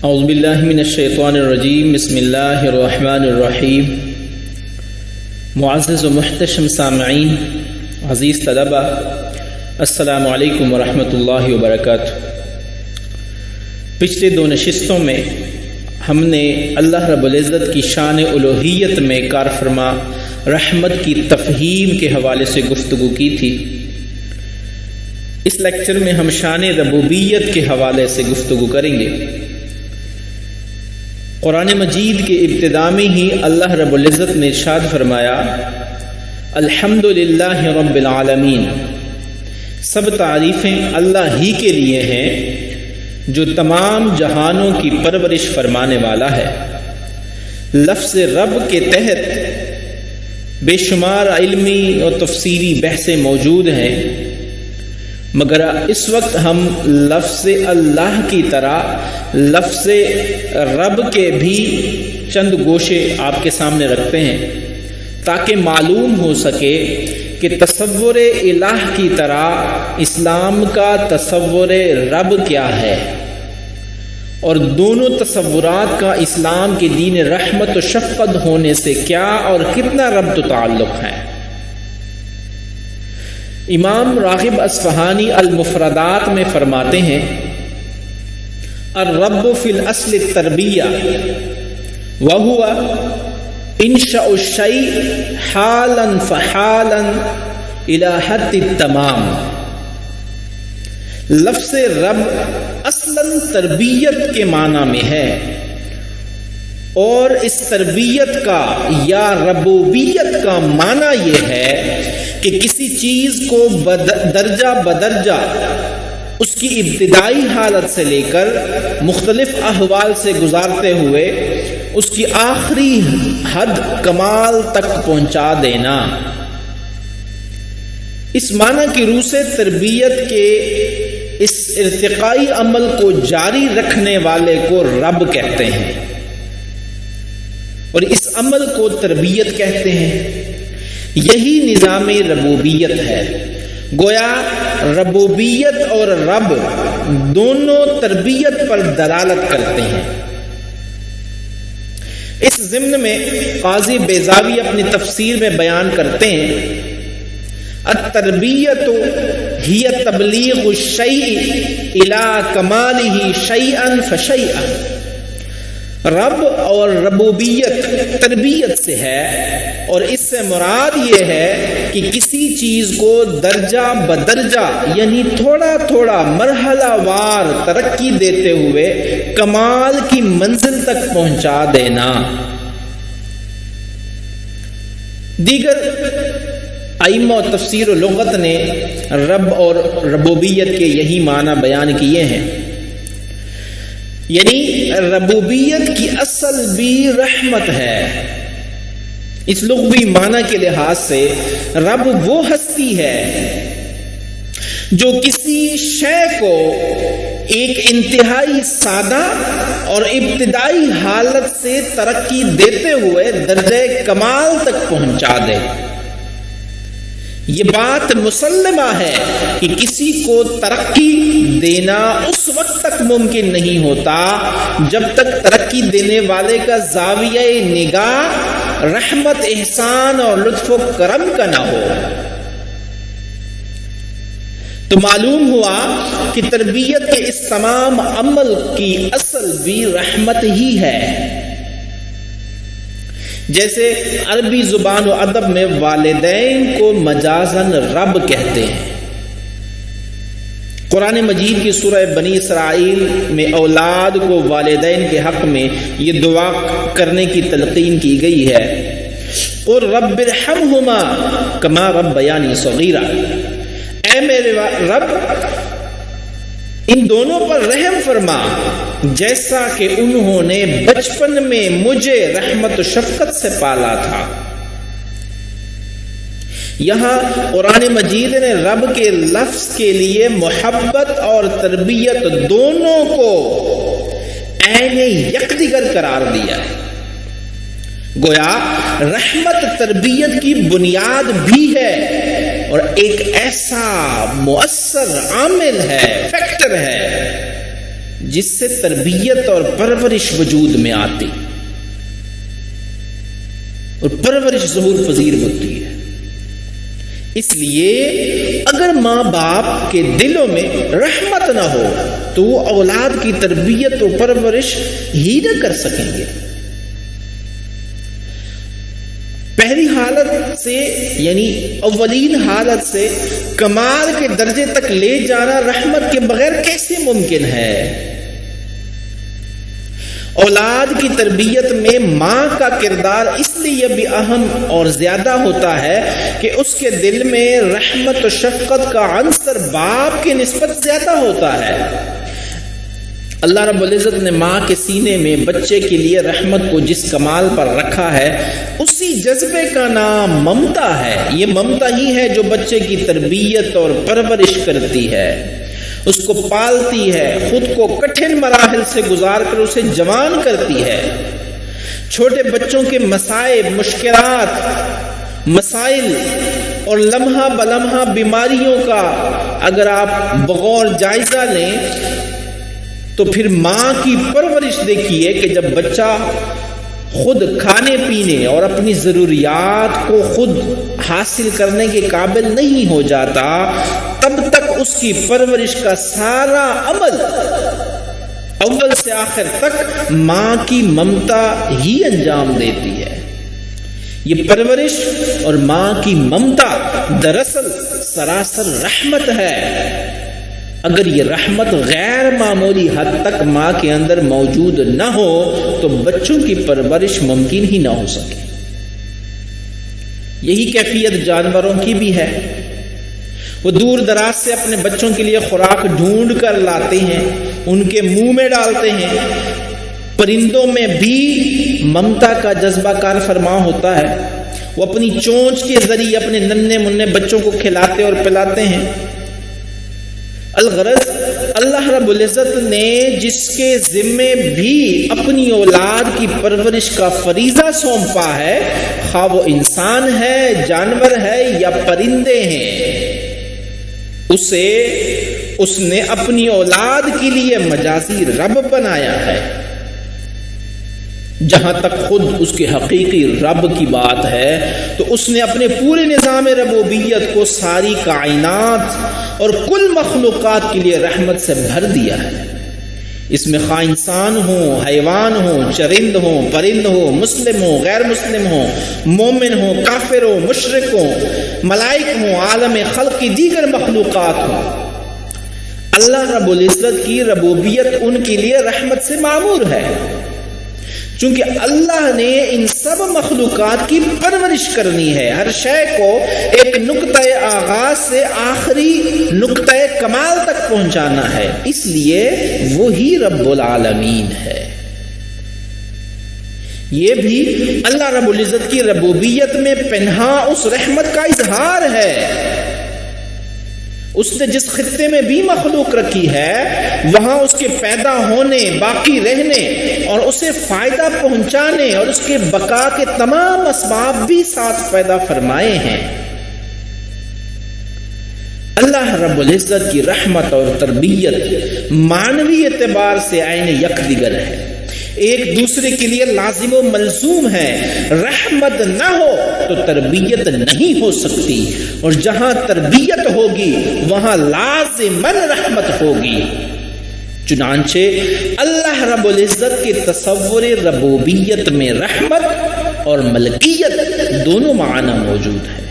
اعوذ باللہ من الشیطان الرجیم بسم اللہ الرحمن الرحیم۔ معزز و محتشم سامعین، عزیز طلبہ، السلام علیکم ورحمۃ اللہ وبرکاتہ۔ پچھلے دو نشستوں میں ہم نے اللہ رب العزت کی شان الوہیت میں کار فرما رحمت کی تفہیم کے حوالے سے گفتگو کی تھی۔ اس لیکچر میں ہم شان ربوبیت کے حوالے سے گفتگو کریں گے۔ قرآن مجید کے ابتدا میں ہی اللہ رب العزت نے ارشاد فرمایا، الحمدللہ رب العالمین، سب تعریفیں اللہ ہی کے لیے ہیں جو تمام جہانوں کی پرورش فرمانے والا ہے۔ لفظ رب کے تحت بے شمار علمی اور تفسیری بحثیں موجود ہیں، مگر اس وقت ہم لفظ اللہ کی طرح لفظ رب کے بھی چند گوشے آپ کے سامنے رکھتے ہیں تاکہ معلوم ہو سکے کہ تصور الہ کی طرح اسلام کا تصور رب کیا ہے، اور دونوں تصورات کا اسلام کے دین رحمت و شفقت ہونے سے کیا اور کتنا ربط و تعلق ہے۔ امام راغب اصفہانی المفردات میں فرماتے ہیں، الرب فی الاصل التربیہ وہو انشاء الشیء حالا فحالا الی حد التمام۔ لفظ رب اصلاً تربیت کے معنی میں ہے، اور اس تربیت کا یا ربوبیت کا معنی یہ ہے کہ کسی چیز کو درجہ بدرجہ اس کی ابتدائی حالت سے لے کر مختلف احوال سے گزارتے ہوئے اس کی آخری حد کمال تک پہنچا دینا۔ اس معنی کی روح سے تربیت کے اس ارتقائی عمل کو جاری رکھنے والے کو رب کہتے ہیں، اور اس عمل کو تربیت کہتے ہیں۔ یہی نظام ربوبیت ہے۔ گویا ربوبیت اور رب دونوں تربیت پر دلالت کرتے ہیں۔ اس ضمن میں قاضی بیضاوی اپنی تفسیر میں بیان کرتے ہیں، التربیت ہی تبلیغ الشیء الی کمالہ شیئا فشیئا۔ رب اور ربوبیت تربیت سے ہے، اور اس سے مراد یہ ہے کہ کسی چیز کو درجہ بدرجہ یعنی تھوڑا تھوڑا مرحلہ وار ترقی دیتے ہوئے کمال کی منزل تک پہنچا دینا۔ دیگر ائمہ تفسیر و لغت نے رب اور ربوبیت کے یہی معنی بیان کیے ہیں، یعنی ربوبیت کی اصل بھی رحمت ہے۔ اس لغوی معنی کے لحاظ سے رب وہ ہستی ہے جو کسی شے کو ایک انتہائی سادہ اور ابتدائی حالت سے ترقی دیتے ہوئے درجہ کمال تک پہنچا دے۔ یہ بات مسلمہ ہے کہ کسی کو ترقی دینا اس وقت تک ممکن نہیں ہوتا جب تک ترقی دینے والے کا زاویہ نگاہ رحمت، احسان اور لطف و کرم کا نہ ہو۔ تو معلوم ہوا کہ تربیت کے اس تمام عمل کی اصل بھی رحمت ہی ہے۔ جیسے عربی زبان و ادب میں والدین کو مجازاً رب کہتے ہیں۔ قرآن مجید کی سورہ بنی اسرائیل میں اولاد کو والدین کے حق میں یہ دعا کرنے کی تلقین کی گئی ہے، قُلْ رَبِّ ارْحَمْهُمَا كَمَا رَبَّيَانِي صَغِيرًا۔ اے میرے رب، ان دونوں پر رحم فرما جیسا کہ انہوں نے بچپن میں مجھے رحمت و شفقت سے پالا تھا۔ یہاں قرآن مجید نے رب کے لفظ کے لیے محبت اور تربیت دونوں کو عین یکدیگر قرار دیا ہے۔ گویا رحمت تربیت کی بنیاد بھی ہے، اور ایک ایسا مؤثر عامل ہے، فیکٹر ہے جس سے تربیت اور پرورش وجود میں آتی اور پرورش ظہور پذیر ہوتی ہے۔ اس لیے اگر ماں باپ کے دلوں میں رحمت نہ ہو تو وہ اولاد کی تربیت و پرورش ہی نہ کر سکیں گے۔ پہلی حالت سے یعنی اولین حالت سے کمال کے درجے تک لے جانا رحمت کے بغیر کیسے ممکن ہے؟ اولاد کی تربیت میں ماں کا کردار اس لیے بھی اہم اور زیادہ ہوتا ہے کہ اس کے دل میں رحمت و شفقت کا عنصر باپ کی نسبت زیادہ ہوتا ہے۔ اللہ رب العزت نے ماں کے سینے میں بچے کے لیے رحمت کو جس کمال پر رکھا ہے اسی جذبے کا نام ممتا ہے۔ یہ ممتا ہی ہے جو بچے کی تربیت اور پرورش کرتی ہے، اس کو پالتی ہے، خود کو کٹھن مراحل سے گزار کر اسے جوان کرتی ہے۔ چھوٹے بچوں کے مصائب، مشکلات، مسائل اور لمحہ بلمحہ بیماریوں کا اگر آپ بغور جائزہ لیں تو پھر ماں کی پرورش دیکھیے کہ جب بچہ خود کھانے پینے اور اپنی ضروریات کو خود حاصل کرنے کے قابل نہیں ہو جاتا تب تک اس کی پرورش کا سارا عمل اول سے آخر تک ماں کی ممتا ہی انجام دیتی ہے۔ یہ پرورش اور ماں کی ممتا دراصل سراسر رحمت ہے۔ اگر یہ رحمت غیر معمولی حد تک ماں کے اندر موجود نہ ہو تو بچوں کی پرورش ممکن ہی نہ ہو سکے۔ یہی کیفیت جانوروں کی بھی ہے۔ وہ دور دراز سے اپنے بچوں کے لیے خوراک ڈھونڈ کر لاتے ہیں، ان کے منہ میں ڈالتے ہیں۔ پرندوں میں بھی ممتا کا جذبہ کار فرما ہوتا ہے، وہ اپنی چونچ کے ذریعے اپنے ننھے منھے بچوں کو کھلاتے اور پلاتے ہیں۔ الغرض اللہ رب العزت نے جس کے ذمے بھی اپنی اولاد کی پرورش کا فریضہ سونپا ہے، خواہ وہ انسان ہے، جانور ہے یا پرندے ہیں، اسے اس نے اپنی اولاد کے لیے مجازی رب بنایا ہے۔ جہاں تک خود اس کے حقیقی رب کی بات ہے تو اس نے اپنے پورے نظام ربوبیت کو ساری کائنات اور کل مخلوقات کے لیے رحمت سے بھر دیا ہے۔ اس میں خواہ انسان ہو، حیوان ہو، چرند ہو، پرند ہو، مسلم ہو، غیر مسلم ہو، مومن ہو، کافر ہو، مشرک ہو، ملائک ہو، عالم خلق کی دیگر مخلوقات ہو، اللہ رب العزت کی ربوبیت ان کے لیے رحمت سے معمور ہے، چونکہ اللہ نے ان سب مخلوقات کی پرورش کرنی ہے۔ ہر شے کو ایک نقطۂ آغاز سے آخری نقطۂ کمال تک پہنچانا ہے، اس لیے وہی رب العالمین ہے۔ یہ بھی اللہ رب العزت کی ربوبیت میں پنہاں اس رحمت کا اظہار ہے۔ اس نے جس خطے میں بھی مخلوق رکھی ہے وہاں اس کے پیدا ہونے، باقی رہنے اور اسے فائدہ پہنچانے اور اس کے بقا کے تمام اسباب بھی ساتھ پیدا فرمائے ہیں۔ اللہ رب العزت کی رحمت اور تربیت معنوی اعتبار سے عین یکدیگر ہے، ایک دوسرے کے لیے لازم و ملزوم ہے۔ رحمت نہ ہو تو تربیت نہیں ہو سکتی، اور جہاں تربیت ہوگی وہاں لازماً رحمت ہوگی۔ چنانچہ اللہ رب العزت کے تصور ربوبیت میں رحمت اور ملکیت دونوں معنی موجود ہیں۔